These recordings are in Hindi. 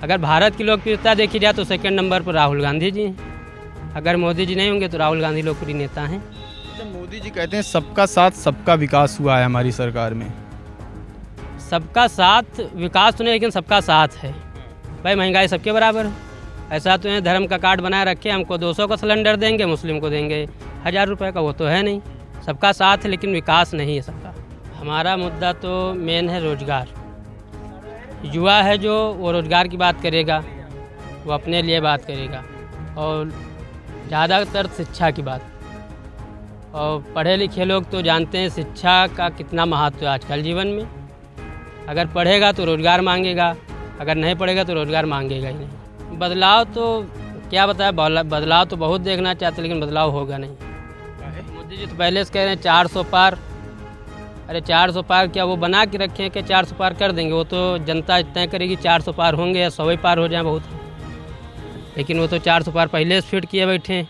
अगर भारत की लोकप्रियता देखी जाए तो सेकंड नंबर पर राहुल गांधी जी हैं। अगर मोदी जी नहीं होंगे तो राहुल गांधी लोकप्रिय नेता हैं। अच्छा, मोदी जी कहते हैं सबका साथ सबका विकास हुआ है हमारी सरकार में। सबका साथ विकास तो नहीं, लेकिन सबका साथ है। भाई महंगाई सबके बराबर है। ऐसा तो है धर्म का कार्ड बनाए रखे, हमको 200 का सिलेंडर देंगे, मुस्लिम को देंगे 1000 रुपये का, वो तो है नहीं। सबका साथ है लेकिन विकास नहीं है सबका। हमारा मुद्दा तो मेन है रोजगार। युवा है जो वो रोजगार की बात करेगा, वो अपने लिए बात करेगा, और ज़्यादातर शिक्षा की बात। और पढ़े लिखे लोग तो जानते हैं शिक्षा का कितना महत्व है आजकल जीवन में। अगर पढ़ेगा तो रोज़गार मांगेगा, अगर नहीं पढ़ेगा तो रोज़गार मांगेगा ही नहीं। बदलाव तो क्या बताया, बदलाव तो बहुत देखना चाहते लेकिन बदलाव होगा नहीं। मोदी जी तो पहले से कह रहे हैं 400 पार। अरे 400 पार क्या वो बना के रखे हैं कि 400 पार कर देंगे? वो तो जनता तय करेगी 400 पार होंगे या 100 ही पार हो जाए बहुत। लेकिन वो तो 400 पार पहले से फिट किए बैठे हैं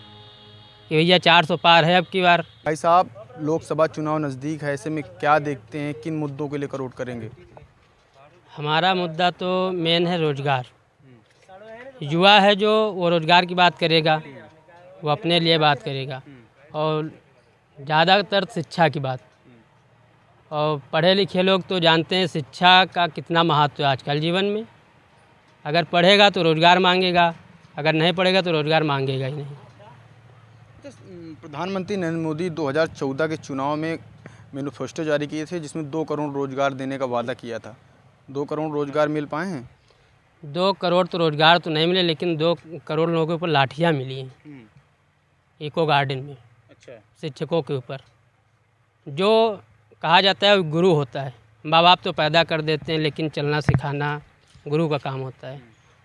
कि भैया 400 पार है अब की बार। भाई साहब, लोकसभा चुनाव नज़दीक है, ऐसे में क्या देखते हैं, किन मुद्दों के लेकर वोट करेंगे? हमारा मुद्दा तो मेन है रोजगार। युवा है जो वो रोजगार की बात करेगा, वो अपने लिए बात करेगा, और ज़्यादातर शिक्षा की बात। और पढ़े लिखे लोग तो जानते हैं शिक्षा का कितना महत्व है आजकल जीवन में। अगर पढ़ेगा तो रोज़गार मांगेगा, अगर नहीं पढ़ेगा तो रोज़गार मांगेगा ही नहीं। प्रधानमंत्री नरेंद्र मोदी 2014 के चुनाव में मैनिफेस्टो जारी किए थे जिसमें 2 करोड़ रोजगार देने का वादा किया था। 2 करोड़ रोजगार मिल पाए हैं? 2 करोड़ तो रोज़गार तो नहीं मिले, लेकिन 2 करोड़ लोगों के ऊपर लाठियाँ मिली हैं इको गार्डन में। अच्छा। शिक्षकों के ऊपर जो कहा जाता है गुरु होता है। माँ बाप तो पैदा कर देते हैं लेकिन चलना सिखाना गुरु का काम होता है।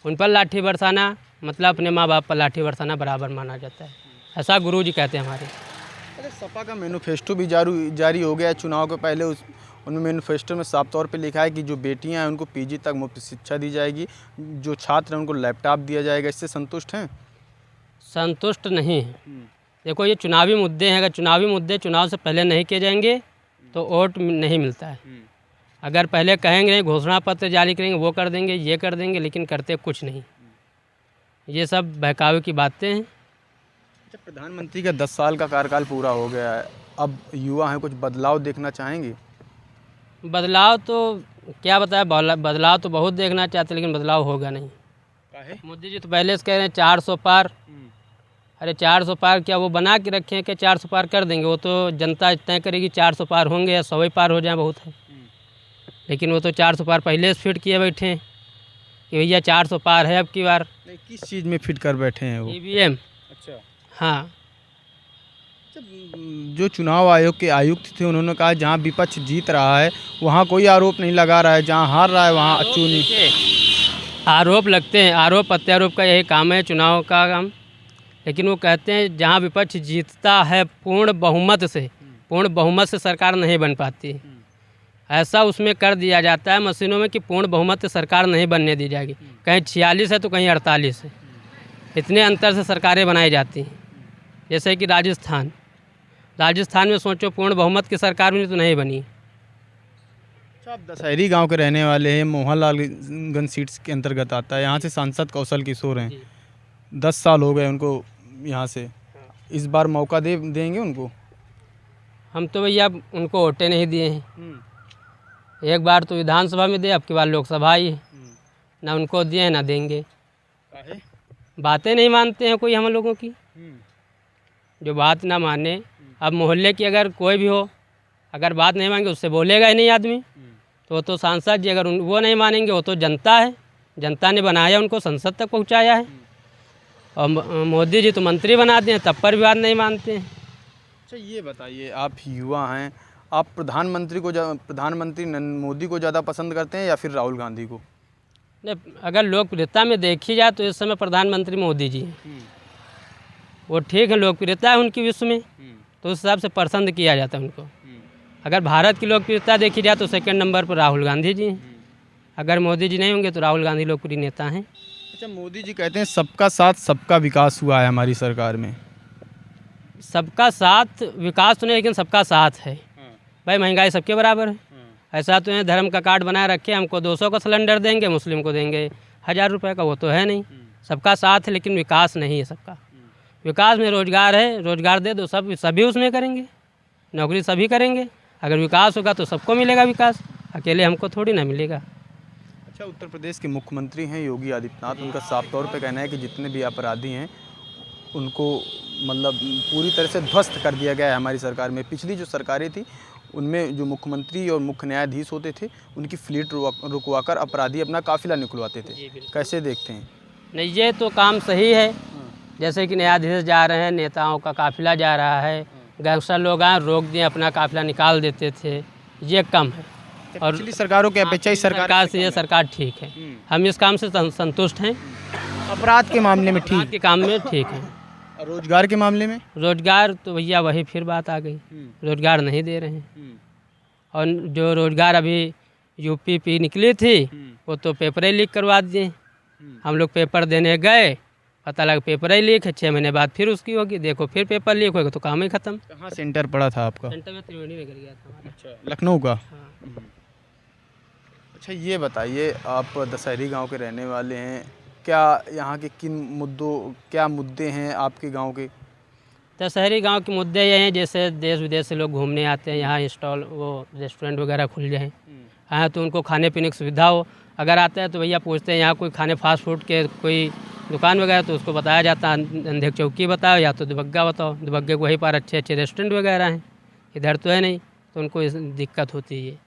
उन पर लाठी बरसाना मतलब अपने माँ बाप पर लाठी बरसाना बराबर माना जाता है, ऐसा गुरु जी कहते हैं हमारे। अरे सपा का मैनिफेस्टो भी जारी हो गया है चुनाव के पहले। उनमें मैनिफेस्टो में साफ तौर पे लिखा है कि जो बेटियां हैं उनको पीजी तक मुफ्त शिक्षा दी जाएगी, जो छात्र हैं उनको लैपटॉप दिया जाएगा। इससे संतुष्ट हैं? संतुष्ट नहीं है। देखो ये चुनावी मुद्दे हैं, अगर चुनावी मुद्दे चुनाव से पहले नहीं किए जाएंगे तो वोट नहीं मिलता है। अगर पहले कहेंगे नहीं, घोषणा पत्र जारी करेंगे, वो कर देंगे, ये कर देंगे, लेकिन करते कुछ नहीं। ये सब बहकावे की बातें हैं। अच्छा, प्रधानमंत्री का 10 साल का कार्यकाल पूरा हो गया है, अब युवा हैं, कुछ बदलाव देखना चाहेंगे? बदलाव तो क्या बताया, बदलाव तो बहुत देखना चाहते लेकिन बदलाव होगा नहीं। मोदी जी तो पहले से कह रहे हैं 400 पार। अरे 400 पार क्या वो बना के रखे हैं कि 400 पार कर देंगे? वो तो जनता तय करेगी 400 पार होंगे या 100 ही पार हो जाए बहुत है। लेकिन वो तो 400 पार पहले से फिट किए बैठे हैं कि भैया 400 पार है अब की बार। नहीं, किस चीज़ में फिट कर बैठे हैं वो? EVM। अच्छा। हाँ। अच्छा, जो चुनाव आयोग के आयुक्त थे उन्होंने कहा जहाँ विपक्ष जीत रहा है वहाँ कोई आरोप नहीं लगा रहा है, जहाँ हार रहा है वहाँ अच्छू नहीं। आरोप लगते हैं, आरोप प्रत्यारोप का यही काम है चुनाव का काम। लेकिन वो कहते हैं जहाँ विपक्ष जीतता है पूर्ण बहुमत से सरकार नहीं बन पाती। ऐसा उसमें कर दिया जाता है मशीनों में कि पूर्ण बहुमत से सरकार नहीं बनने दी जाएगी। कहीं 46 है तो कहीं 48 है, इतने अंतर से सरकारें बनाई जाती हैं। जैसे कि राजस्थान में सोचो पूर्ण बहुमत की सरकार में तो नहीं बनी। अच्छा, आप दशहरी गांव के रहने वाले हैं, मोहनलालगंज सीट्स के अंतर्गत आता है। यहाँ से सांसद कौशल किशोर हैं, 10 साल हो गए उनको यहाँ से। इस बार मौका देंगे उनको? हम तो भैया उनको वोटें नहीं दिए हैं। एक बार तो विधानसभा में दे, अब की बार लोकसभा ही है। ना उनको दिए हैं ना देंगे। बातें नहीं मानते हैं कोई हम लोगों की। जो बात ना माने, अब मोहल्ले की अगर कोई भी हो, अगर बात नहीं मानेंगे उससे बोलेगा ही नहीं आदमी। तो वो तो सांसद जी अगर वो नहीं मानेंगे, वो तो जनता है, जनता ने बनाया उनको, संसद तक पहुंचाया है। और मोदी जी तो मंत्री बना दिए, तब पर भी बात नहीं मानते हैं। अच्छा, ये बताइए, आप युवा हैं, आप प्रधानमंत्री मोदी को ज़्यादा पसंद करते हैं या फिर राहुल गांधी को? नहीं, अगर लोकप्रियता में देखी जाए तो इस समय प्रधानमंत्री मोदी जी हैं। वो ठीक है, लोकप्रियता है उनकी विश्व में, तो उस हिसाब से पसंद किया जाता है उनको। अगर भारत की लोकप्रियता देखी जाए तो सेकंड नंबर पर राहुल गांधी जी हैं। अगर मोदी जी नहीं होंगे तो राहुल गांधी लोकप्रिय नेता हैं। अच्छा, मोदी जी कहते हैं सबका साथ सबका विकास हुआ है हमारी सरकार में। सबका साथ विकास तो नहीं, लेकिन सबका साथ है। भाई महंगाई सबके बराबर है। ऐसा तो है धर्म का कार्ड बनाए रखे, हमको 200 का सिलेंडर देंगे, मुस्लिम को देंगे 1000 रुपये का वो तो है नहीं। सबका साथ है लेकिन विकास नहीं है सबका। विकास में रोज़गार है, रोज़गार दे दो, सभी उसमें करेंगे, नौकरी सभी करेंगे। अगर विकास होगा तो सबको मिलेगा विकास, अकेले हमको थोड़ी ना मिलेगा। अच्छा, उत्तर प्रदेश के मुख्यमंत्री हैं योगी आदित्यनाथ, उनका साफ तौर पे कहना है कि जितने भी अपराधी हैं उनको मतलब पूरी तरह से ध्वस्त कर दिया गया है हमारी सरकार में। पिछली जो सरकारें थी उनमें जो मुख्यमंत्री और मुख्य न्यायाधीश होते थे उनकी फ्लीट रुकवाकर अपराधी अपना काफिला निकलवाते थे। कैसे देखते हैं? नहीं, ये तो काम सही है। जैसे कि न्यायाधीश जा रहे हैं, नेताओं का काफिला जा रहा है, गैंगस्टर लोग आए रोक दिए, अपना काफिला निकाल देते थे, ये कम है। और पिछली सरकारों के अपेक्षा इस सरकार से ये सरकार ठीक है, हम इस काम से संतुष्ट हैं। अपराध के मामले में ठीक, के काम में ठीक है। रोजगार के मामले में? रोजगार तो भैया वही फिर बात आ गई, रोजगार नहीं दे रहे हैं। और जो रोजगार अभी यूपी निकली थी वो तो पेपर ही लीक करवा दिए। हम लोग पेपर देने गए, पता लगा पेपर ही लीक है, 6 महीने बाद फिर उसकी होगी, देखो फिर पेपर लीक होगा तो काम ही खत्म। कहाँ सेंटर पड़ा था आपका? सेंटर में त्रिवेणी में गया था। अच्छा, लखनऊ का? हाँ। अच्छा, ये बताइए, आप दशहरी गांव के रहने वाले हैं, क्या यहाँ के क्या मुद्दे हैं आपके गांव के? दशहरी गांव के मुद्दे ये हैं, जैसे देश विदेश से लोग घूमने आते हैं, यहाँ स्टॉल वो रेस्टोरेंट वगैरह खुल जाए, हाँ तो उनको खाने पीने की सुविधा हो। अगर आता है तो भैया पूछते हैं यहाँ कोई खाने फास्ट फूड के कोई दुकान वगैरह, तो उसको बताया जाता है अंधे चौकी बताओ या तो दुबग्गा बताओ। दुबग्गे को वहीं पर अच्छे रेस्टोरेंट वगैरह हैं, इधर तो है नहीं, तो उनको दिक्कत होती है।